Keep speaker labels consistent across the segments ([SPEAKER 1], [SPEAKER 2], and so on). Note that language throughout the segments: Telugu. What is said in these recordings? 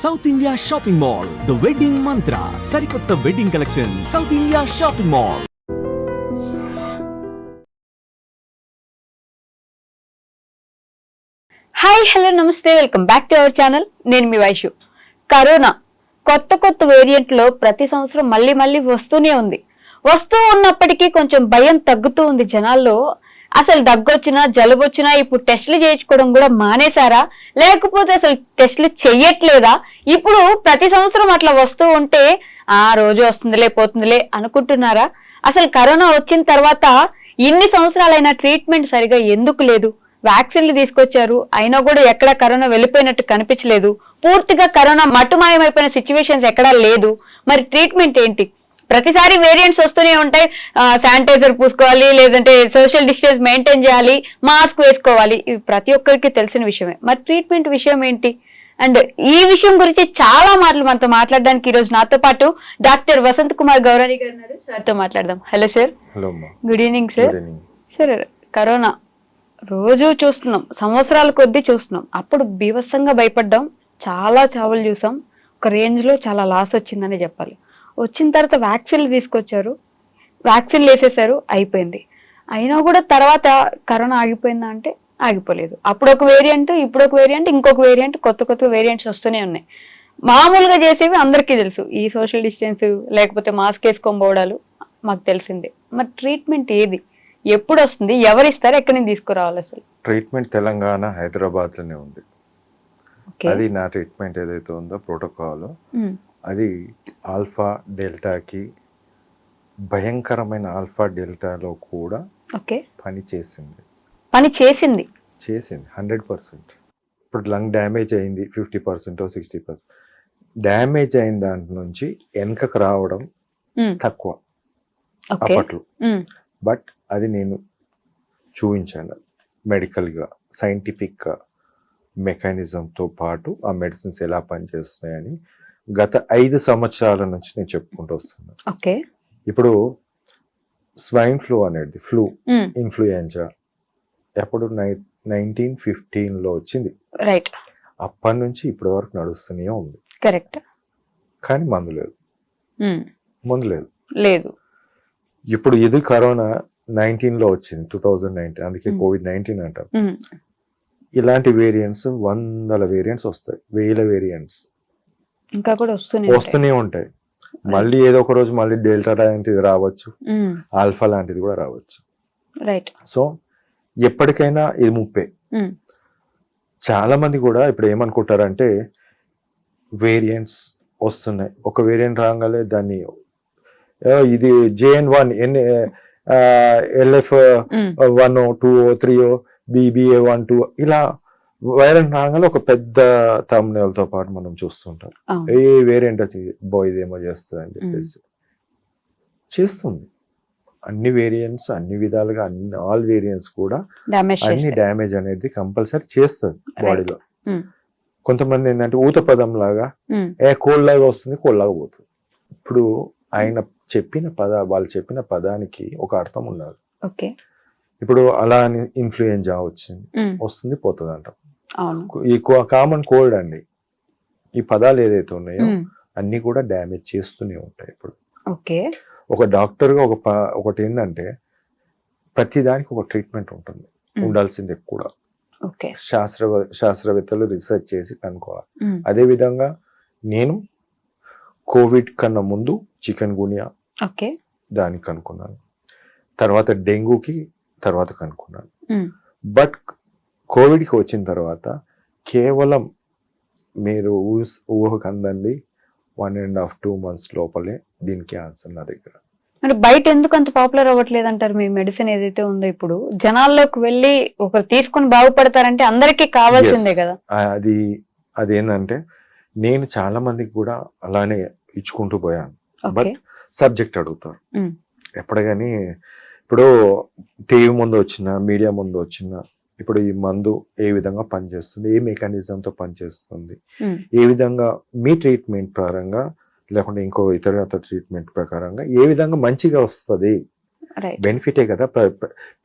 [SPEAKER 1] South India shopping mall, the wedding Mantra, సరికొత్త wedding collection, south India shopping mall.
[SPEAKER 2] Hi hello నమస్తే, welcome back to our channel. నేను మీ వైషు. కరోనా కొత్త వేరియంట్ లో ప్రతి సంవత్సరం మళ్ళీ వస్తూనే ఉంది. వస్తూ ఉన్నప్పటికీ కొంచెం భయం తగ్గుతూ ఉంది జనాల్లో. అసలు దగ్గొచ్చినా జలుబు వచ్చినా ఇప్పుడు టెస్టులు చేయించుకోవడం కూడా మానేశారా, లేకపోతే అసలు టెస్టులు చెయ్యట్లేదా? ఇప్పుడు ప్రతి సంవత్సరం అట్లా వస్తూ ఉంటే రోజు వస్తుందిలే పోతుందిలే అనుకుంటున్నారా? అసలు కరోనా వచ్చిన తర్వాత ఇన్ని సంవత్సరాలైనా ట్రీట్మెంట్ సరిగా ఎందుకు లేదు? వ్యాక్సిన్లు తీసుకొచ్చారు, అయినా కూడా ఎక్కడా కరోనా వెళ్ళిపోయినట్టు కనిపించలేదు. పూర్తిగా కరోనా మట్టుమాయమైపోయిన సిచ్యువేషన్స్ ఎక్కడా లేదు. మరి ట్రీట్మెంట్ ఏంటి? ప్రతిసారి వేరియంట్స్ వస్తూనే ఉంటాయి. శానిటైజర్ పూసుకోవాలి, లేదంటే సోషల్ డిస్టెన్స్ మెయింటైన్ చేయాలి, మాస్క్ వేసుకోవాలి, ఇవి ప్రతి ఒక్కరికి తెలిసిన విషయమే. మరి ట్రీట్మెంట్ విషయం ఏంటి? అండ్ ఈ విషయం గురించి చాలా మాటలు మనతో మాట్లాడడానికి ఈ రోజు నాతో పాటు డాక్టర్ వసంత్ కుమార్ గౌరాని గారు ఉన్నారు. సార్తో మాట్లాడదాం. Hello sir.
[SPEAKER 3] Hello.
[SPEAKER 2] Good evening sir. Sir, corona రోజు చూస్తున్నాం, సంవత్సరాల కొద్దీ చూస్తున్నాం. అప్పుడు బీభత్సంగా భయపడ్డాం, చాలా చావులు చూసాం, ఒక రేంజ్ లో చాలా లాస్ వచ్చిందని చెప్పాలి. వచ్చిన తర్వాత వ్యాక్సిన్లు తీసుకొచ్చారు, వ్యాక్సిన్లు వేసేసారు, అయిపోయింది. అయినా కూడా తర్వాత కరోనా ఆగిపోయిందా అంటే ఆగిపోలేదు. అప్పుడు ఒక వేరియంట్, ఇప్పుడు ఒక వేరియంట్, ఇంకొక వేరియంట్, కొత్త వేరియంట్స్ వస్తూనే ఉన్నాయి. మామూలుగా చేసేవి అందరికీ తెలుసు, ఈ సోషల్ డిస్టెన్స్ లేకపోతే మాస్క్ వేసుకొని పోవడాలు మాకు తెలిసిందే. మరి ట్రీట్మెంట్ ఏది, ఎప్పుడు వస్తుంది, ఎవరిస్తారు, ఎక్కడి నుంచి తీసుకురావాలి? అసలు
[SPEAKER 3] ట్రీట్మెంట్ తెలంగాణ హైదరాబాద్ లోనే ఉంది. అది నా ట్రీట్మెంట్ ఏదైతే ఉందో ప్రోటోకాల్, అది ఆల్ఫా డెల్టాకి భయంకరమైన ఆల్ఫా డెల్టాలో కూడా పని చేసింది 100%. ఇప్పుడు లంగ్ డ్యామేజ్ అయింది 50% 60%. డ్యామేజ్ అయిన దాంట్ నుంచి వెనకకు రావడం తక్కువ అప్పట్లో. బట్ అది నేను చూపించాను మెడికల్గా, సైంటిఫిక్గా, మెకానిజంతో పాటు ఆ మెడిసిన్స్ ఎలా పనిచేస్తున్నాయని గత 5 సంవత్సరాల నుంచి నేను చెప్పుకుంటూ వస్తున్నాను. ఇప్పుడు స్వైన్ ఫ్లూ అనేది, ఫ్లూ ఇన్ఫ్లుయెంజా ఎప్పుడు 1915లో వచ్చింది. అప్పటి నుంచి ఇప్పటి వరకు నడుస్తూనే ఉంది.
[SPEAKER 2] కరెక్ట్.
[SPEAKER 3] కానీ మందు లేదు. ఇప్పుడు ఇది కరోనా 19లో వచ్చింది, 2019, అందుకే COVID-19 అంటారు. ఇలాంటి వేరియంట్స్ 100 వేరియంట్స్ వస్తాయి, 1000 వేరియంట్స్
[SPEAKER 2] ఇంకా కూడా
[SPEAKER 3] వస్తూనే ఉంటాయి. మళ్ళీ ఏదో ఒక రోజు మళ్ళీ డెల్టా లాంటిది రావచ్చు, ఆల్ఫా లాంటిది కూడా రావచ్చు. సో ఎప్పటికైనా ఇది ముప్పే. చాలా మంది కూడా ఇప్పుడు ఏమనుకుంటారంటే వేరియంట్స్ వస్తున్నాయి, ఒక వేరియంట్ రాగానే దాన్ని ఇది JN1 LF1 2 3 BBA1 2 ఇలా వైరల్ రాగానే ఒక పెద్ద థంబ్నెయిల్తో పాటు మనం చూస్తుంటాం, ఏ వేరియంట్ వచ్చి ఇదేమో చేస్తుంది అని చెప్పేసి. చేస్తుంది అన్ని వేరియంట్స్, అన్ని విధాలుగా, ఆల్ వేరియంట్స్ కూడా అన్ని డ్యామేజ్ అనేది కంపల్సరీ చేస్తుంది బాడీలో. కొంతమంది ఏంటంటే ఊత పదం లాగా కోల్డ్ లాగా వస్తుంది, కోల్డ్ లాగా పోతుంది. ఇప్పుడు వాళ్ళు చెప్పిన పదానికి ఒక అర్థం ఉండాలి. ఇప్పుడు అలా ఇన్ఫ్లుయెంజా వస్తుంది పోతుంది అంటాం. ఈ కామన్ కోల్డ్ అండి, ఈ పదాలు ఏదైతే ఉన్నాయో అన్ని కూడా డ్యామేజ్ చేస్తూనే ఉంటాయి. ఇప్పుడు ఒక డాక్టర్ గా ఒకటి ఏంటంటే ప్రతి దానికి ఒక ట్రీట్మెంట్ ఉంటుంది, ఉండాల్సిందే కూడా. శాస్త్రవేత్తలు రీసెర్చ్ చేసి కనుక్కోవాలి. అదే విధంగా నేను కోవిడ్ కన్నా ముందు చికెన్ గునియా దానికి కనుక్కున్నాను, తర్వాత డెంగ్యూకి తర్వాత కనుక్కున్నాను. బట్ కోవిడ్కి వచ్చిన తర్వాత కేవలం మీరు ఊహకు అందండి 1.5-2 months లోపలే దీనికి ఆన్సర్ నా దగ్గర.
[SPEAKER 2] అంటే బయట ఎందుకు అంత పాపులర్ అవ్వట్లేదు అంటారు? మీ మెడిసిన్ ఏదైతే ఉందో ఇప్పుడు జనాల్లోకి వెళ్ళి ఒకరు తీసుకుని బాగుపడతారంటే అందరికీ కావాల్సిందే కదా.
[SPEAKER 3] అదేంటంటే నేను చాలా మందికి కూడా అలానే ఇచ్చుకుంటూ పోయాను. బట్ సబ్జెక్ట్ అడుగుతారు ఎప్పుడు కానీ. ఇప్పుడు టీవీ ముందు వచ్చిన, మీడియా ముందు వచ్చిన, ఇప్పుడు ఈ మందు ఏ విధంగా పనిచేస్తుంది, ఏ మెకానిజంతో పనిచేస్తుంది, ఏ విధంగా మీ ట్రీట్మెంట్ ప్రకారంగా లేకుంటే ఇంకో ఇతర ట్రీట్మెంట్ ప్రకారంగా ఏ విధంగా మంచిగా వస్తుంది
[SPEAKER 2] రైట్.
[SPEAKER 3] బెనిఫిటే కదా.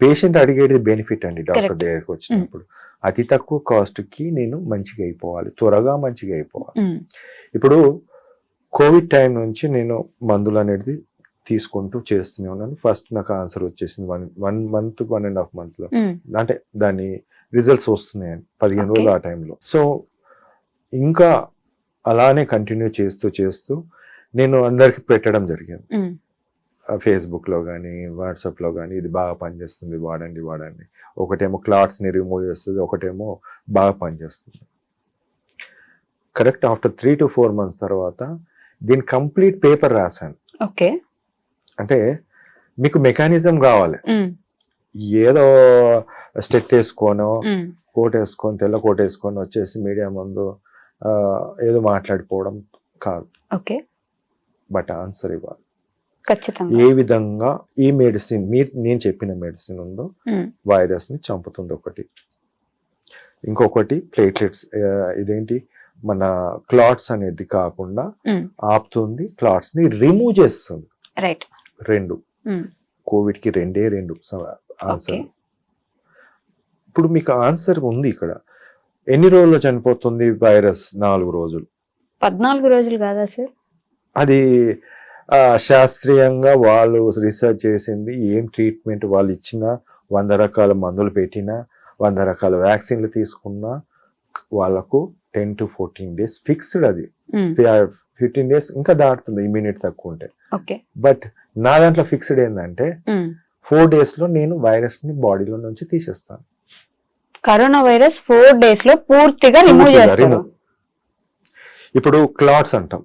[SPEAKER 3] పేషెంట్ అడిగేది బెనిఫిట్ అండి. Doctor
[SPEAKER 2] Correct.
[SPEAKER 3] దగ్గరికి వచ్చినప్పుడు అతి తక్కువ కాస్ట్ కి నేను మంచిగా అయిపోవాలి, త్వరగా మంచిగా అయిపోవాలి. ఇప్పుడు కోవిడ్ టైం నుంచి నేను మందులు అనేది తీసుకుంటూ చేస్తూనే ఉన్నాను. ఫస్ట్ నాకు ఆన్సర్ వచ్చేసింది 1 month 1.5 month లో, అంటే దాని రిజల్ట్స్ వస్తున్నాయని 15 రోజులు ఆ టైంలో. సో ఇంకా అలానే కంటిన్యూ చేస్తూ నేను అందరికి పెట్టడం జరిగింది. ఫేస్బుక్ లో కానీ వాట్సాప్ లో కానీ ఇది బాగా పనిచేస్తుంది, వాడండి. ఒకటేమో క్లాట్స్ ని రిమూవ్ చేస్తుంది, ఒకటేమో బాగా పనిచేస్తుంది. కరెక్ట్ ఆఫ్టర్ 3 to 4 months తర్వాత దీని కంప్లీట్ పేపర్ రాశాను.
[SPEAKER 2] ఓకే.
[SPEAKER 3] అంటే మీకు మెకానిజం కావాలి, ఏదో స్టెట్ వేసుకోనో కోట్ వేసుకొని తెల్ల కోట్ వేసుకొని వచ్చేసి మీడియా ముందు ఏదో మాట్లాడిపోవడం కాదు.
[SPEAKER 2] ఓకే.
[SPEAKER 3] బట్ ఆన్సర్ ఇవ్వాలి.
[SPEAKER 2] ఖచ్చితంగా.
[SPEAKER 3] ఏ విధంగా ఈ మెడిసిన్ నేను చెప్పిన మెడిసిన్ ఉందో వైరస్ ని చంపుతుంది ఒకటి, ఇంకొకటి ప్లేట్లెట్స్ ఇదేంటి మన క్లాట్స్ అనేది కాకుండా ఆపుతుంది, క్లాట్స్ ని రిమూవ్ చేస్తుంది.
[SPEAKER 2] రైట్.
[SPEAKER 3] 2 కోవిడ్ కి 2 ఆన్సర్. ఇప్పుడు మీకు ఆన్సర్ ఉంది ఇక్కడ. ఎన్ని రోజుల్లో చనిపోతుంది వైరస్? 4 రోజులు.
[SPEAKER 2] 14 రోజులు కాదా సార్?
[SPEAKER 3] అది శాస్త్రీయంగా వాళ్ళు రీసెర్చ్ చేసింది. ఏం ట్రీట్మెంట్ వాళ్ళు ఇచ్చినా, 100 రకాల మందులు పెట్టినా, 100 రకాల వ్యాక్సిన్లు తీసుకున్నా వాళ్ళకు 10 to 14 days ఫిక్స్డ్. అది 15 days ఇంకా దాటుతుంది ఇమ్యూనిటీ తక్కువ ఉంటే. బట్ నా దాంట్లో ఫిక్స్డ్ ఏంటంటే 4 days లో నేను వైరస్ ని బాడీలో నుంచి తీసేస్తాను.
[SPEAKER 2] కరోనా వైరస్ 4 days లో పూర్తిగా రిమూవ్ చేస్తారు.
[SPEAKER 3] ఇప్పుడు క్లాట్స్ అంటాం,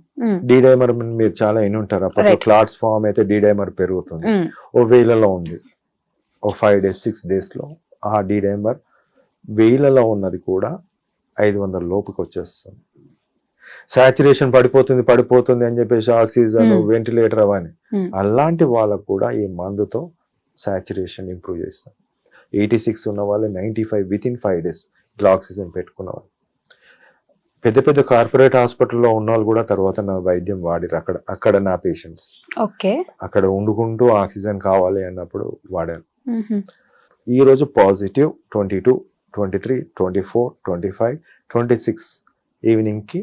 [SPEAKER 3] డీడైమర్ మీరు చాలా ఎన్ని ఉంటారు. అప్పుడు క్లాట్స్ ఫామ్ అయితే డీడైమర్ పెరుగుతుంది. ఓ వేలలో ఉంది, ఓ 5 days 6 days లో ఆ డీడైమర్ వేలలో ఉన్నది కూడా 500 లోపుకి వచ్చేస్తుంది. సాచురేషన్ పడిపోతుంది అని చెప్పేసి ఆక్సిజన్ వెంటిలేటర్ అవని, అలాంటి వాళ్ళకు కూడా ఈ మందుతో సాచురేషన్ ఇంప్రూవ్ చేస్తాం. 86 ఉన్న వాళ్ళు 95 within 5 days ఇట్లా ఆక్సిజన్ పెట్టుకున్న వాళ్ళు. పెద్ద కార్పొరేట్ హాస్పిటల్లో ఉన్న వాళ్ళు కూడా తర్వాత నా వైద్యం వాడిరు. అక్కడ నా పేషెంట్స్ అక్కడ వండుకుంటూ ఆక్సిజన్ కావాలి అన్నప్పుడు వాడాను. ఈ రోజు పాజిటివ్ 22, 23, 24, 25, 26 ఈవినింగ్ కి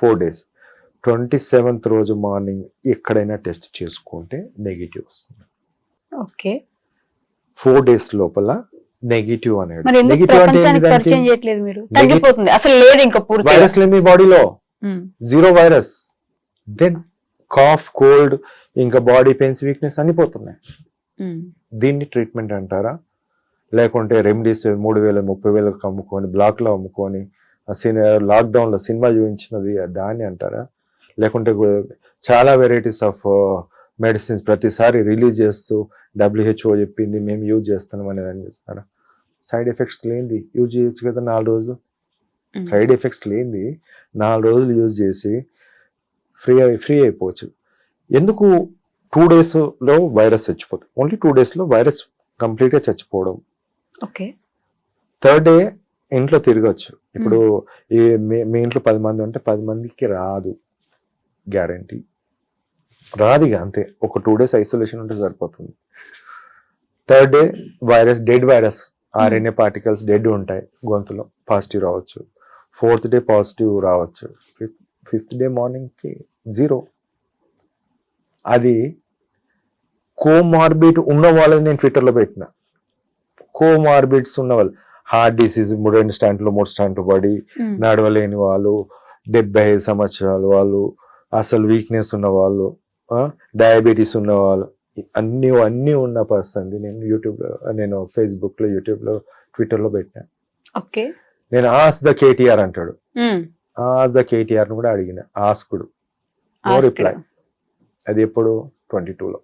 [SPEAKER 3] 4 days. 27th రోజు మార్నింగ్ ఎక్కడైనా టెస్ట్ చేసుకుంటే నెగిటివ్ వస్తుంది. 4 days లోపల నెగిటివ్ అనేది. వైరస్ లేదు మీ బాడీలో, 0 వైరస్. దెన్ కాఫ్, కోల్డ్, ఇంకా బాడీ పెయిన్స్, వీక్నెస్ అనిపోతున్నాయి. దీన్ని ట్రీట్మెంట్ అంటారా? లేకుంటే రెమెడీస్ 3,000 30,000 అమ్ముకొని బ్లాక్ లో అమ్ముకొని లాక్డౌన్ లో సినిమా చూపించినది దాన్ని అంటారా? లేకుంటే చాలా వెరైటీస్ ఆఫ్ మెడిసిన్స్ ప్రతిసారి రిలీజ్ చేస్తూ WHO చెప్పింది మేము యూజ్ చేస్తున్నాం అనేది అని చేస్తారా? సైడ్ ఎఫెక్ట్స్ లేనిది యూజ్ చేయొచ్చు కదా 4 రోజులు. సైడ్ ఎఫెక్ట్స్ లేనిది 4 రోజులు యూజ్ చేసి ఫ్రీ అయిపోవచ్చు. ఎందుకు 2 days లో వైరస్ చచ్చిపోతుంది? ఓన్లీ 2 days లో వైరస్ కంప్లీట్ గా చచ్చిపోవడం. 3rd day ఇంట్లో తిరగచ్చు. ఇప్పుడు మీ ఇంట్లో 10 మంది ఉంటే 10 మందికి రాదు, గ్యారంటీ రాదు. ఇక అంతే, ఒక 2 days ఐసోలేషన్ ఉంటే సరిపోతుంది. 3rd day virus, dead virus, RNA particles dead ఉంటాయి గొంతులో, పాజిటివ్ రావచ్చు. 4th day పాజిటివ్ రావచ్చు. 5th day మార్నింగ్ కి 0. అది కోమార్బిడ్ ఉన్న వాళ్ళని నేను ట్విట్టర్లో పెట్టిన. కోమార్బిడ్స్ ఉన్న వాళ్ళు, హార్ట్ డిసీజ్ 2 స్టాండ్లు 3 స్టాండ్లు పడి నడవలేని వాళ్ళు, 75 సంవత్సరాలు వాళ్ళు, అసలు వీక్నెస్ ఉన్న వాళ్ళు, డయాబెటీస్ ఉన్న వాళ్ళు, అన్ని ఉన్న పర్సన్ నేను ఫేస్బుక్ లో, యూట్యూబ్ లో, ట్విట్టర్ లో పెట్టినా. నేను ఆస్ ద కేటీఆర్ అంటాడు, ఆస్ ద కేటీఆర్ కూడా అడిగిన, ఆస్కుడు, నో రిప్లై. అది ఎప్పుడు 22లో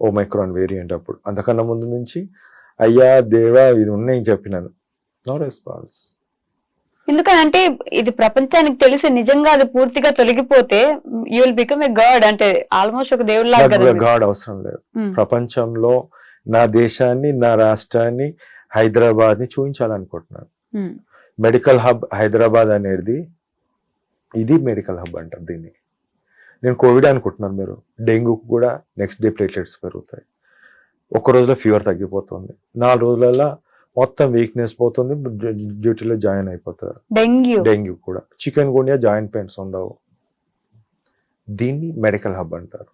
[SPEAKER 3] ఓమైక్రాన్ వేరియంట్ అప్పుడు. అంతకన్నా ముందు నుంచి అయ్యా దేవా ఇది ఉన్నాయి చెప్పినాను, నో రెస్పాన్స్.
[SPEAKER 2] ఎందుకనంటే ఇది ప్రపంచానికి తెలిసి నిజంగా అది పూర్తిగా తొలగిపోతే you will become a god, అంటే ఆల్మోస్ట్ ఒక దేవుళ్ళ.
[SPEAKER 3] గాడ్ అవసరం లేదు. ప్రపంచంలో నా దేశాన్ని, నా రాష్ట్రాన్ని, హైదరాబాద్ ని చూపించాలనుకుంటున్నాను. మెడికల్ హబ్ హైదరాబాద్ అనేది, ఇది మెడికల్ హబ్ అంటారు దీన్ని. నేను కోవిడ్ అనుకుంటున్నాను, మీరు డెంగ్యూ కూడా నెక్స్ట్ డే ప్లేట్లెట్స్ పెరుగుతాయి. ఒక్క రోజులో ఫీవర్ తగ్గిపోతుంది, 4 రోజులలో మొత్తం వీక్నెస్ పోతుంది, డ్యూటీలో జాయిన్ అయిపోతారు. డెంగ్యూ కూడా. చికెన్ గున్యా జాయింట్ పెయిన్స్ ఉండవు. దీన్ని మెడికల్ హబ్ అంటారు.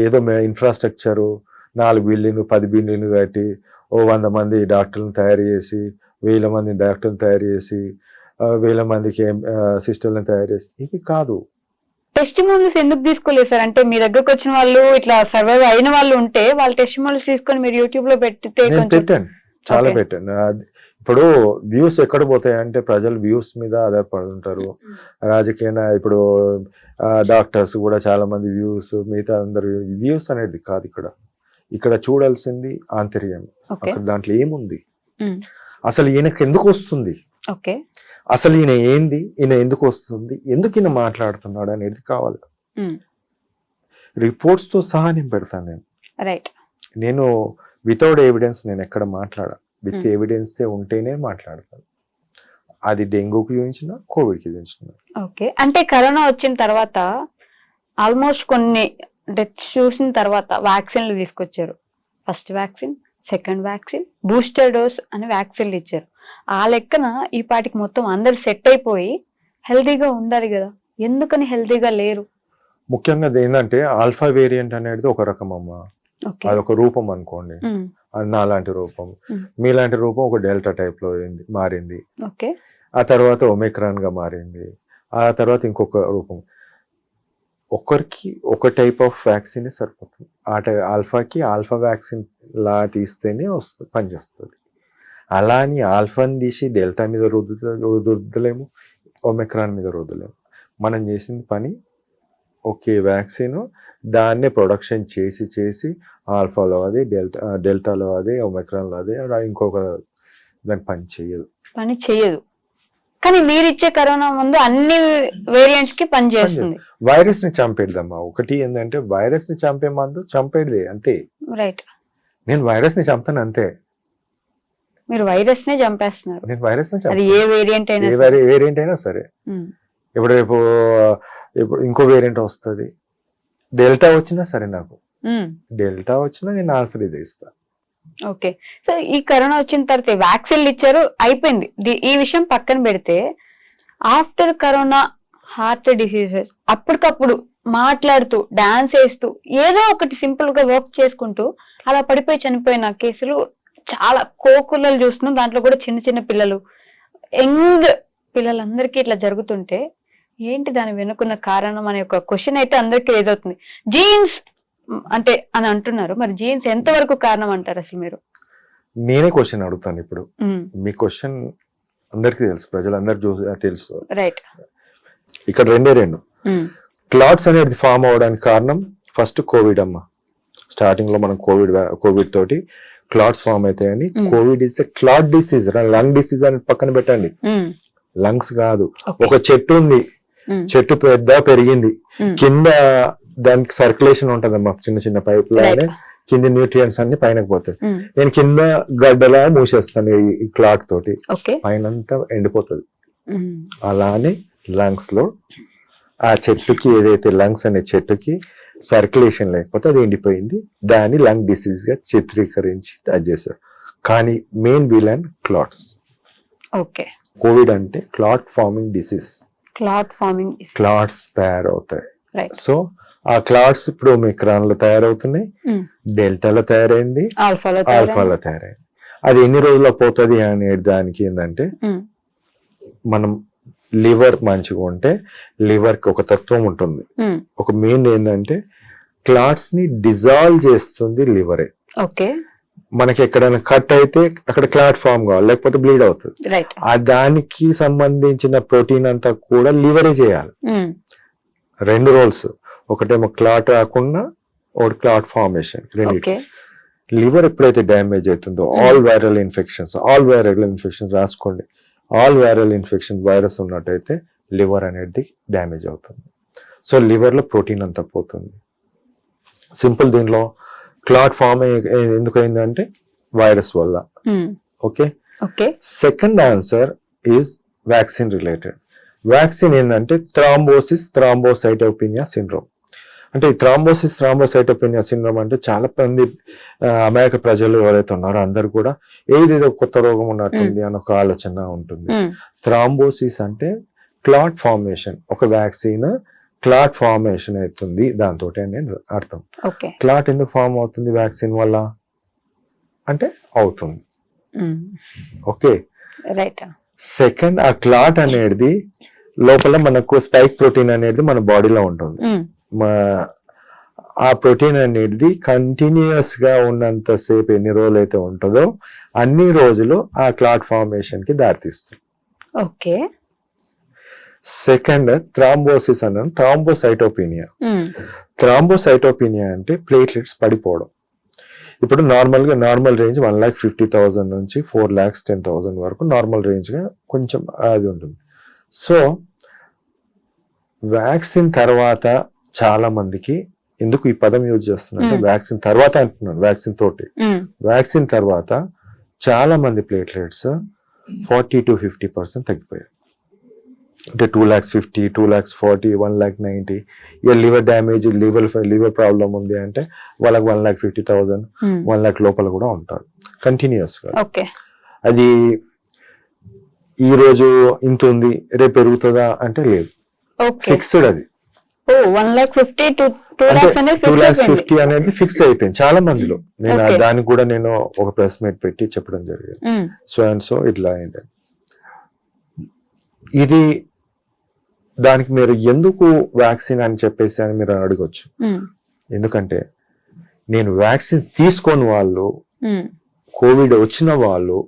[SPEAKER 3] ఏదో ఇన్ఫ్రాస్ట్రక్చరు 4 బిల్డింగ్లు 10 బిల్డింగ్లు కట్టి 100 మంది డాక్టర్లను తయారు చేసి 1000 మంది డాక్టర్లను తయారు చేసి 1000 మందికి సిస్టర్లను తయారు చేసి ఇవి కాదు.
[SPEAKER 2] టెస్టిమోనియల్స్ ఎందుకు తీసుకోలేదు సార్? అంటే మీ దగ్గరకు వచ్చిన వాళ్ళు ఇట్లా సర్వైవ్ అయిన వాళ్ళు ఉంటే వాళ్ళ టెస్టిమోనియల్స్ తీసుకొని మీరు యూట్యూబ్ లో పెట్టితే
[SPEAKER 3] పెట్టాను, చాలా పెట్టాను. ఇప్పుడు వ్యూస్ ఎక్కడ పోతాయి అంటే ప్రజలు వ్యూస్ మీద ఆధారపడి ఉంటారు. రాజకీయ ఇప్పుడు డాక్టర్స్ కూడా చాలా మంది వ్యూస్, మిగతా అందరు వ్యూస్ అనేది కాదు. ఇక్కడ చూడాల్సింది ఆంతర్యం. దాంట్లో ఏముంది, అసలు ఈయనకి ఎందుకు వస్తుంది, అసలు ఈయన ఏంది, ఈయన ఎందుకు వస్తుంది, ఎందుకు ఈయన మాట్లాడుతున్నాడు అనేది కావాలి. రిపోర్ట్స్ తో సహా నేను పెడతాను. నేను వితౌట్ ఎవిడెన్స్ నేను ఎక్కడ మాట్లాడా, విత్ ఎవిడెన్స్ ఉంటేనే మాట్లాడతాను. అది డెంగ్యూకి చూపించిన, కోవిడ్కి చూపించిన.
[SPEAKER 2] ఓకే, అంటే కరోనా వచ్చిన తర్వాత ఆల్మోస్ట్ కొన్ని డెత్స్ చూసిన తర్వాత వ్యాక్సిన్లు తీసుకొచ్చారు. First vaccine, second vaccine, booster dose అని వ్యాక్సిన్లు ఇచ్చారు. ఆ లెక్కన ఈ పాటికి మొత్తం అందరు సెట్ అయిపోయి హెల్తీగా ఉండాలి కదా, ఎందుకని హెల్తీగా లేరు?
[SPEAKER 3] ముఖ్యంగా ఏంటంటే ఆల్ఫా వేరియంట్ అనేది ఒక రకం అమ్మా, అదొక రూపం అనుకోండి. నాలాంటి రూపం, మీలాంటి రూపం ఒక డెల్టా టైప్ లో మారింది. ఆ తర్వాత ఒమిక్రాన్ గా మారింది. ఆ తర్వాత ఇంకొక రూపం. ఒకరికి ఒక టైప్ ఆఫ్ వ్యాక్సిన్ సరిపోతుంది. ఆల్ఫాకి ఆల్ఫా వ్యాక్సిన్ లా తీస్తేనే వస్తుంది, పనిచేస్తుంది. అలా అని ఆల్ఫాని తీసి డెల్టా మీద రుద్దలేము, ఒమిక్రాన్ మీద రుద్దలేము. మనం చేసిన పని ఒకే వ్యాక్సిన్, దాన్నే ప్రొడక్షన్ చేసి ఆల్ఫాలో అది, డెల్టాలో అది, ఒమిక్రాన్లో అది, ఇంకొక దాని పని చేయదు.
[SPEAKER 2] కానీ మీరు ఇచ్చే కరోనా ముందు అన్ని వేరియంట్స్ కి పని చేస్తుంది.
[SPEAKER 3] వైరస్ ని చంపేద్దామా. ఒకటి ఏంటంటే వైరస్ ని చంపే మందు చంపేది అంతే.
[SPEAKER 2] రైట్,
[SPEAKER 3] నేను వైరస్ ని చంపాను అంతే.
[SPEAKER 2] మీరు వైరస్ నే చంపేస్తున్నారు.
[SPEAKER 3] నేను వైరస్ ని
[SPEAKER 2] అది ఏ వేరియంట్
[SPEAKER 3] అయినా సరే. ఇప్పుడు రేపు ఇంకో వేరియంట్ వస్తుంది, డెల్టా వచ్చినా సరే, నాకు డెల్టా వచ్చినా నేను ఆన్సర్ ఇదే ఇస్తా.
[SPEAKER 2] ఓకే, సో ఈ కరోనా వచ్చిన తర్వాత వ్యాక్సిన్లు ఇచ్చారు, అయిపోయింది. ఈ విషయం పక్కన పెడితే ఆఫ్టర్ కరోనా హార్ట్ డిసీజెస్ అప్పటికప్పుడు మాట్లాడుతూ డాన్స్ వేస్తూ ఏదో ఒకటి సింపుల్ గా వర్క్ చేసుకుంటూ అలా పడిపోయి చనిపోయిన కేసులు చాలా కోకులలు చూస్తున్నాం. దాంట్లో కూడా చిన్న పిల్లలు, యంగ్ పిల్లలందరికీ ఇట్లా జరుగుతుంటే ఏంటి దాని వెనుకున్న కారణం అనే ఒక క్వశ్చన్ అయితే అందరికీ రేజ్ అవుతుంది. జీన్స్ అంటే అని అంటున్నారు, మరి జీన్స్ ఎంత వరకు కారణం అంటారు అసలు మీరు?
[SPEAKER 3] నేనే క్వశ్చన్ అడుగుతాను ఇప్పుడు. మీ క్వశ్చన్ అందరికీ తెలుసు, ప్రజలందరూ తెలుసు.
[SPEAKER 2] రైట్,
[SPEAKER 3] ఇక్కడ రెండు క్లాట్స్ అనేది ఫామ్ అవడానికి కారణం ఫస్ట్ కోవిడ్ అమ్మ. స్టార్టింగ్ లో మనం కోవిడ్ తోటి క్లాట్స్ ఫామ్ అవుతాయని. Covid is clot disease, lung disease అని పక్కన పెట్టండి. లంగ్స్ కాదు, ఒక చెట్టు ఉంది, చెట్టు పెద్ద పెరిగింది, కింద దానికి సర్క్యులేషన్ ఉంటదమ్మా, చిన్న పైప్ లానే కింద న్యూట్రియంట్స్ అన్ని పైనకి పోతాయి. నేను కింద గడ్డలా మూసేస్తాను ఈ క్లాట్ తోటి, పైన అంతా ఎండిపోతుంది. అలానే లంగ్స్ లో ఆ చెట్టుకి ఏదైతే లంగ్స్ అనే చెట్టుకి సర్క్యులేషన్ లేకపోతే అది ఎండిపోయింది, దాన్ని లంగ్ డిసీజ్ గా చిత్రీకరించి అది చేశారు. కానీ మెయిన్ విలన్ క్లాట్స్. కోవిడ్ అంటే క్లాట్ ఫార్మింగ్ డిసీజ్. క్లాట్స్ తయారవుతాయి. సో ఆ క్లాట్స్ ఇప్పుడు ఒమిక్రాన్ లో తయారవుతున్నాయి, డెల్టాలో తయారైంది, ఆల్ఫాలో తయారైంది. అది ఎన్ని రోజుల్లో పోతుంది అనే దానికి ఏంటంటే, మనం లివర్ మంచిగా ఉంటే లివర్ కి ఒక తత్వం ఉంటుంది. ఒక మెయిన్ ఏంటంటే క్లాట్స్ ని డిజాల్వ్ చేస్తుంది లివరే. మనకి ఎక్కడైనా కట్ అయితే అక్కడ క్లాట్ ఫామ్ కావాలి, లేకపోతే బ్లీడ్ అవుతుంది. ఆ దానికి సంబంధించిన ప్రోటీన్ అంతా కూడా లివరే చేయాలి. 2 రోల్స్, ఒకటేమో క్లాట్ రాకుండా ఒకటి క్లాట్ ఫార్మేషన్. లివర్ ఎప్పుడైతే డ్యామేజ్ అవుతుందో ఆల్ వైరల్ ఇన్ఫెక్షన్స్ రాసుకోండి. ఆల్ వైరల్ ఇన్ఫెక్షన్ వైరస్ ఉన్నట్టయితే లివర్ అనేది డ్యామేజ్ అవుతుంది. సో లివర్ లో ప్రోటీన్ అంతా పోతుంది. సింపుల్. దీనిలో క్లాట్ ఫామ్ ఎందుకు అయిందంటే వైరస్ వల్ల. Okay, second answer is vaccine related. Vaccine ఏంటంటే థ్రాంబోసైటోపెనియా సిండ్రోమ్. అంటే ఈ థ్రాంబోసైటోపెనియా సిండ్రోమ్ అంటే చాలా మంది అమాయక ప్రజలు ఎవరైతే ఉన్నారో అందరు కూడా ఏదేదో కొత్త రోగం ఉన్నట్టుంది అని ఒక ఆలోచన ఉంటుంది. థ్రాంబోసిస్ అంటే క్లాట్ ఫార్మేషన్. ఒక వ్యాక్సిన్ క్లాట్ ఫార్మేషన్ అవుతుంది దాంతో అనేది అర్థం. క్లాట్ ఎందుకు ఫార్మ్ అవుతుంది వ్యాక్సిన్ వల్ల అంటే అవుతుంది. ఓకే, సెకండ్ ఆ క్లాట్ అనేది లోపల మనకు స్పైక్ ప్రోటీన్ అనేది మన బాడీలో ఉంటుంది. ఆ ప్రోటీన్ అనేది కంటిన్యూస్ గా ఉన్నంత సేపు ఎన్ని రోజులు అయితే ఉంటుందో అన్ని రోజులు ఆ క్లాట్ ఫార్మేషన్ కి దారితీస్తుంది.
[SPEAKER 2] ఓకే.
[SPEAKER 3] సెకండ్ థ్రాంబోసిస్ అన్న థ్రాంబోసైటోపెనియా అంటే ప్లేట్లెట్స్ పడిపోవడం. ఇప్పుడు నార్మల్ రేంజ్ 1,50,000 నుంచి 4,10,000 వరకు నార్మల్ రేంజ్ గా కొంచెం అది ఉంటుంది. సో వ్యాక్సిన్ తర్వాత చాలా మందికి, ఎందుకు ఈ పదం యూజ్ చేస్తున్నా వ్యాక్సిన్ తర్వాత అంటున్నాను, వ్యాక్సిన్ తర్వాత చాలా మంది ప్లేట్లెట్స్ 40 to 50% తగ్గిపోయాయి. అంటే 2,50,000, 2,40,000, 1,90,000. ఇక లివర్ డ్యామేజ్, లివర్ ప్రాబ్లం ఉంది అంటే వాళ్ళకి 1,50,000, 1,00,000 లోపల కూడా ఉంటారు కంటిన్యూస్ గా. అది ఈ రోజు ఇంత ఉంది రేపు పెరుగుతుందా అంటే లేదు, ఫిక్స్డ్. అది 2,50,000 అనేది ఫిక్స్ అయిపోయింది చాలా మందిలో. నేను దానికి కూడా నేను ఒక ప్రెస్ మీట్ పెట్టి చెప్పడం జరిగింది. సో అండ్ సో ఇట్లా అయింది. ఇది దానికి మీరు ఎందుకు వ్యాక్సిన్ అని చెప్పేసి అని మీరు అడగొచ్చు. ఎందుకంటే నేను వ్యాక్సిన్ తీసుకోని వాళ్ళు, కోవిడ్ వచ్చిన వాళ్ళు,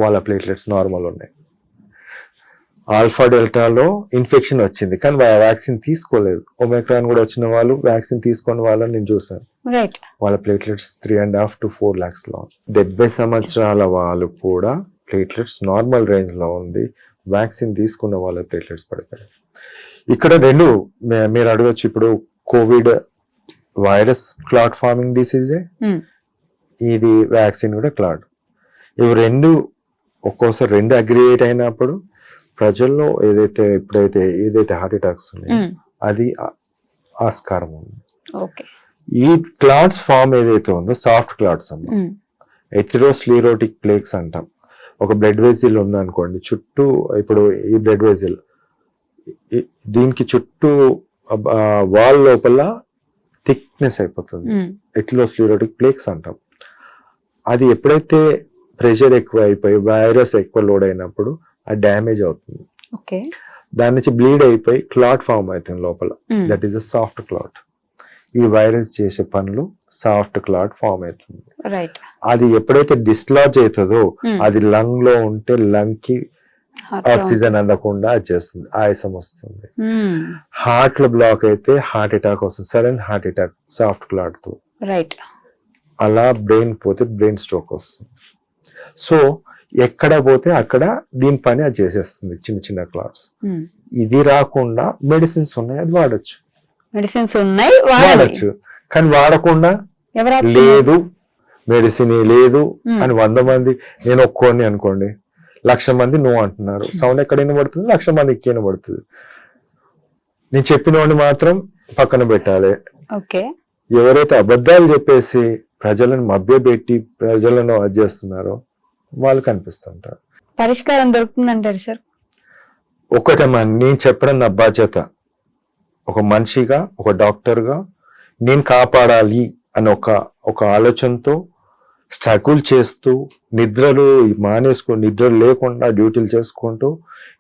[SPEAKER 3] వాళ్ళ ప్లేట్లెట్స్ నార్మల్ ఉన్నాయి. ఆల్ఫా డెల్టాలో ఇన్ఫెక్షన్ వచ్చింది కానీ వ్యాక్సిన్ తీసుకోలేదు. ఒమైక్రాన్ కూడా వచ్చిన వాళ్ళు వ్యాక్సిన్ తీసుకొని వాళ్ళని నేను చూసాను, వాళ్ళ ప్లేట్లెట్స్ 3.5 to 4 lakhs లో. 70 సంవత్సరాల వాళ్ళు కూడా ప్లేట్లెట్స్ నార్మల్ రేంజ్ లో ఉంది. వ్యాక్సిన్ తీసుకున్న వాళ్ళ ప్లేట్లెట్స్ పడిపోయాయి. ఇక్కడ రెండు మీరు అడగచ్చు. ఇప్పుడు కోవిడ్ వైరస్ క్లాట్ ఫార్మింగ్ డిసీజే, ఇది వ్యాక్సిన్ కూడా క్లాట్. ఇవి రెండు ఒక్కోసారి రెండు అగ్రిగేట్ అయినప్పుడు ప్రజల్లో ఏదైతే హార్ట్ అటాక్స్ ఉన్నాయో అది ఆస్కారం ఉంది. ఈ క్లాట్స్ ఫామ్ ఏదైతే ఉందో సాఫ్ట్ క్లాట్స్ అమ్మ, ఎథెరోస్క్లెరోటిక్ ప్లేక్స్ అంటాం. ఒక బ్లడ్ వెజిల్ ఉందనుకోండి, చుట్టూ ఇప్పుడు ఈ బ్లడ్ వెజిల్ దీనికి చుట్టూ వాల్ లోపల థిక్నెస్ అయిపోతుంది, ఎథెరోస్క్లెరోటిక్ ప్లేక్స్ అంటాం. అది ఎప్పుడైతే ప్రెషర్ ఎక్కువ అయిపోయి వైరస్ ఎక్కువ లోడ్ అయినప్పుడు అది డ్యామేజ్ అవుతుంది. దాని నుంచి బ్లీడ్ అయిపోయి క్లాట్ ఫామ్ అవుతుంది లోపల. That is a soft clot. ఈ వైరస్ చేసే పనులు సాఫ్ట్ క్లాట్ ఫామ్ అవుతుంది. అది ఎప్పుడైతే డిస్లాడ్జ్ అవుతుందో అది లంగ్ లో ఉంటే లంగ్ కి ఆక్సిజన్ అందకుండా అది చేస్తుంది, ఆయాసం వస్తుంది. హార్ట్ లో బ్లాక్ అయితే హార్ట్ అటాక్ వస్తుంది, sudden heart attack soft clot తో. అలా బ్రెయిన్ పోతే బ్రెయిన్ స్ట్రోక్ వస్తుంది. సో ఎక్కడ పోతే అక్కడ దీని పని అది చేసేస్తుంది, చిన్న చిన్న క్లాట్స్. ఇది రాకుండా మెడిసిన్స్ ఉన్నాయి, అది వాడచ్చు. వాడచ్చు కానీ వాడకుండా లేదు, మెడిసిన్ లేదు అని 100 మంది, నేను ఒక్కోని అనుకోండి 1,00,000 మంది నువ్వు అంటున్నారు. సౌండ్ ఎక్కడ వినబడుతుంది, 1,00,000 మంది ఎక్కి వినబడుతుంది. నేను చెప్పిన వాడిని మాత్రం పక్కన పెట్టాలి. ఎవరైతే అబద్ధాలు చెప్పేసి ప్రజలను మభ్యపెట్టి ప్రజలను అది చేస్తున్నారో వాళ్ళు కనిపిస్తుంటారు.
[SPEAKER 2] పరిష్కారం దొరుకుతుందంటారు సార్?
[SPEAKER 3] ఒకటమ్మా, నేను చెప్పడం నా బాధ్యత. ఒక మనిషిగా, ఒక డాక్టర్గా నేను కాపాడాలి అని ఒక ఆలోచనతో స్ట్రగుల్ చేస్తూ నిద్రలు లేకుండా డ్యూటీలు చేసుకుంటూ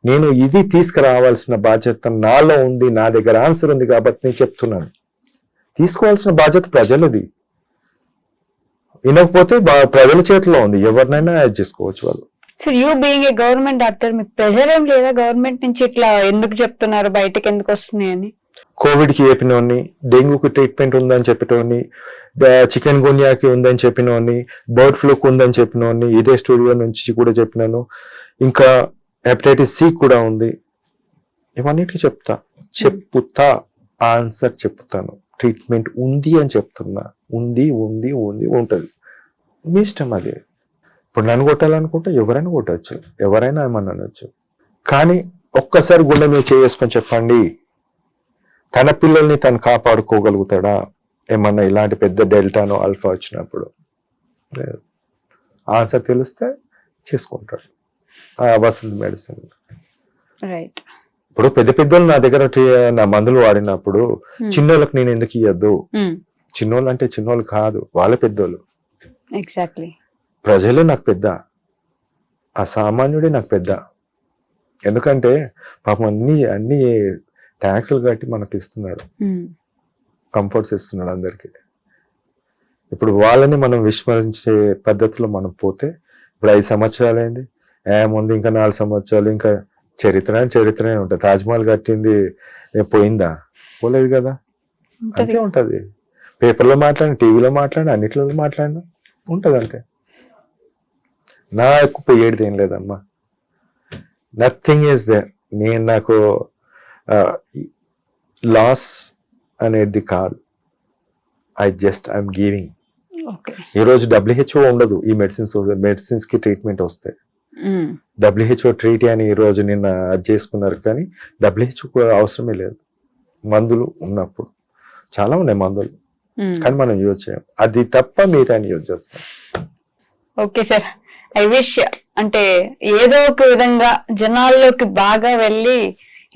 [SPEAKER 3] నేను ఇది తీసుకురావాల్సిన బాధ్యత నాలో ఉంది, నా దగ్గర ఆన్సర్ ఉంది కాబట్టి నేను చెప్తున్నాను. తీసుకోవాల్సిన బాధ్యత ప్రజలది. వినకపోతే ప్రజల చేతిలో ఉంది, ఎవరినైనా యాడ్ చేసుకోవచ్చు వాళ్ళు.
[SPEAKER 2] Sir, you being a government doctor, మీకు ప్రెషర్ ఏం లేదా గవర్నమెంట్ నుంచి ఇట్లా ఎందుకు చెప్తున్నారు, బయటకు ఎందుకు వస్తున్నాయని?
[SPEAKER 3] కోవిడ్ కి చెప్పినోని, డెంగ్యూకి ట్రీట్మెంట్ ఉందని చెప్పినోని, చికెన్ గున్యాకి ఉందని చెప్పినోని, బర్డ్ ఫ్లూకి ఉందని చెప్పినోని ఇదే స్టూడియో నుంచి కూడా చెప్పినాను. ఇంకా హెపటైటిస్ సి కూడా ఉంది. ఇవన్నిటికీ చెప్తా ఆన్సర్ చెప్తాను. ట్రీట్మెంట్ ఉంది అని చెప్తున్నా. ఉంది ఉంటది, మీ ఇష్టం అది. ఇప్పుడు నన్ను కొట్టాలనుకుంటే ఎవరైనా కొట్టచ్చు, ఎవరైనా ఏమన్నా అనొచ్చు. కానీ ఒక్కసారి గుండె మీద చేసుకొని చెప్పండి, తన పిల్లల్ని తను కాపాడుకోగలుగుతాడా ఏమన్నా ఇలాంటి పెద్ద డెల్టానో ఆల్ఫా వచ్చినప్పుడు? లేదు. ఆన్సర్ తెలిస్తే చేసుకుంటాడు ఆ వసంత మెడిసిన్.
[SPEAKER 2] రైట్.
[SPEAKER 3] ఇప్పుడు పెద్ద పెద్దోళ్ళు నా దగ్గర నా మందులు వాడినప్పుడు చిన్నోళ్ళకి నేను ఎందుకు ఇవ్వద్దు? చిన్నోళ్ళు అంటే చిన్నోళ్ళు కాదు, వాళ్ళ పెద్దోళ్ళు.
[SPEAKER 2] ఎగ్జాక్ట్లీ.
[SPEAKER 3] ప్రజలు నాకు పెద్ద, ఆ సామాన్యుడే నాకు పెద్ద. ఎందుకంటే పాపం అన్ని ట్యాక్సులు కట్టి మనకి ఇస్తున్నాడు, కంఫర్ట్స్ ఇస్తున్నాడు అందరికి. ఇప్పుడు వాళ్ళని మనం విస్మరించే పద్ధతిలో మనం పోతే, ఇప్పుడు 5 సంవత్సరాలు అయింది, ముందు ఇంకా 4 సంవత్సరాలు, ఇంకా చరిత్రనే ఉంటుంది. తాజ్మహల్ కట్టింది పోయిందా? పోలేదు కదా. అంతే ఉంటది. పేపర్లో మాట్లాడిన, టీవీలో మాట్లాడిన, అన్నిట్లో మాట్లాడినా ఉంటది అంతే. నా ఎక్కువ పోయేది ఏం లేదమ్మా, నథింగ్ ఈస్ దేర్. నాకు లాస్ అనేది కాదు, ఐఎమ్ గివింగ్. ఈ రోజు WHO ఉండదు ఈ మెడిసిన్స్ కి ట్రీట్మెంట్ వస్తే. WHO ట్రీట్ అని ఈ రోజు నిన్న అది చేసుకున్నారు, కానీ WHO అవసరమే లేదు. మందులు ఉన్నప్పుడు చాలా ఉన్నాయి మందులు, కానీ మనం యూజ్ చేయం. అది తప్ప మిగతా యూజ్ చేస్తాం.
[SPEAKER 2] ఓకే సార్, ఐ విష్ అంటే ఏదో ఒక విధంగా జనాల్లోకి బాగా వెళ్ళి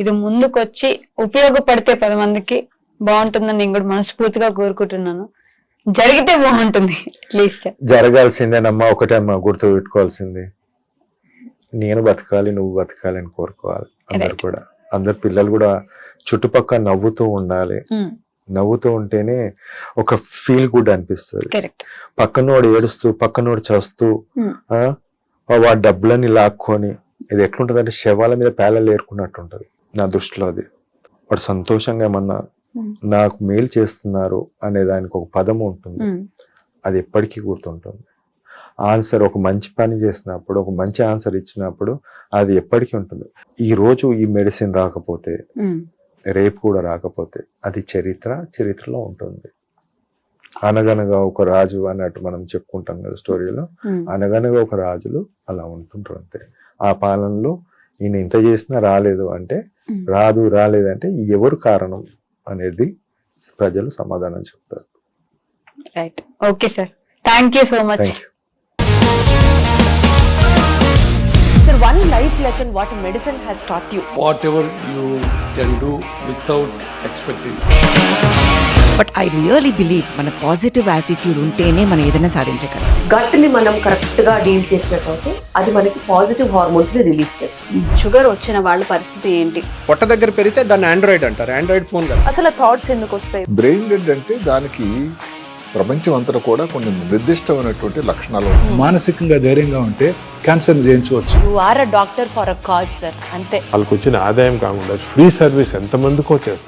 [SPEAKER 2] ఇది ముందుకొచ్చి ఉపయోగపడితే 10 మందికి బాగుంటుందని నేను కూడా మనస్ఫూర్తిగా కోరుకుంటున్నాను. జరిగితే బాగుంటుంది. అట్లీస్ట్
[SPEAKER 3] జరగాల్సిందేనమ్మా. ఒకటే అమ్మా గుర్తు పెట్టుకోవాల్సింది, నేను బతకాలి, నువ్వు బతకాలి అని కోరుకోవాలి అందరు కూడా. అందరు పిల్లలు కూడా చుట్టుపక్కల నవ్వుతూ ఉండాలి. నవ్వుతూ ఉంటేనే ఒక ఫీల్ గుడ్ అనిపిస్తుంది. పక్కనోడు ఏడుస్తూ, పక్కనోడు చేస్తూ, వాడి డబ్బులని లాక్కొని, ఇది ఎట్లుంటది అంటే శవాల మీద పేలలు ఏరుకున్నట్టు ఉంటది నా దృష్టిలో. అది వాడు సంతోషంగా ఏమన్నా నాకు మేలు చేస్తున్నారు అనే దానికి ఒక పదము ఉంటుంది, అది ఎప్పటికీ గుర్తుంటుంది. ఆన్సర్ ఒక మంచి పని చేసినప్పుడు, ఒక మంచి ఆన్సర్ ఇచ్చినప్పుడు అది ఎప్పటికీ ఉంటుంది. ఈ రోజు ఈ మెడిసిన్ రాకపోతే, రేపు కూడా రాకపోతే, అది చరిత్రలో ఉంటుంది. అనగనగా ఒక రాజు అన్నట్టు మనం చెప్పుకుంటాం కదా స్టోరీలో, అనగనగా ఒక రాజులు అలా ఉంటుంటారు అంతే. ఆ పాలనలో ఈయన ఇంత చేసినా రాలేదు అంటే, రాలేదంటే ఎవరు కారణం అనేది ప్రజలు సమాధానం చెప్తారు.
[SPEAKER 2] Right. Okay sir, thank you so much.
[SPEAKER 4] Sir, one life lesson what medicine has taught you.
[SPEAKER 5] Whatever you can do without expecting.
[SPEAKER 6] But I really believe మన పాజిటివ్ యాటిట్యూడ్ ఉంటేనే మనం ఏదైనా సాధించగలం.
[SPEAKER 4] గట్ ని మనం కరెక్ట్ గా డీల్ చేసినట్లయితే అది మనకి పాజిటివ్ హార్మోన్స్ ని రిలీజ్ చేస్తుంది.
[SPEAKER 7] షుగర్ వచ్చిన వాళ్ళ పరిస్థితి ఏంటి?
[SPEAKER 8] పొట్ట దగ్గర పెరిగితే దాన్ని ఆండ్రాయిడ్ అంటారు, ఆండ్రాయిడ్ ఫోన్ కదా.
[SPEAKER 4] అసలు థాట్స్ ఎందుకు వస్తాయి?
[SPEAKER 9] బ్రెయిన్ డెడ్ అంటే దానికి ప్రపంచం అంతా కూడా కొన్ని నిర్దిష్టమైనటువంటి లక్షణాలు ఉన్నాయి.
[SPEAKER 10] మానసికంగా ధైర్యంగా ఉంటే క్యాన్సర్ జయించవచ్చు.
[SPEAKER 4] You are a doctor for a cause sir, అంతే.
[SPEAKER 11] వాళ్ళకి వచ్చిన ఆదాయం కాకుండా ఫ్రీ సర్వీస్ ఎంతమందికో చేస్తారు.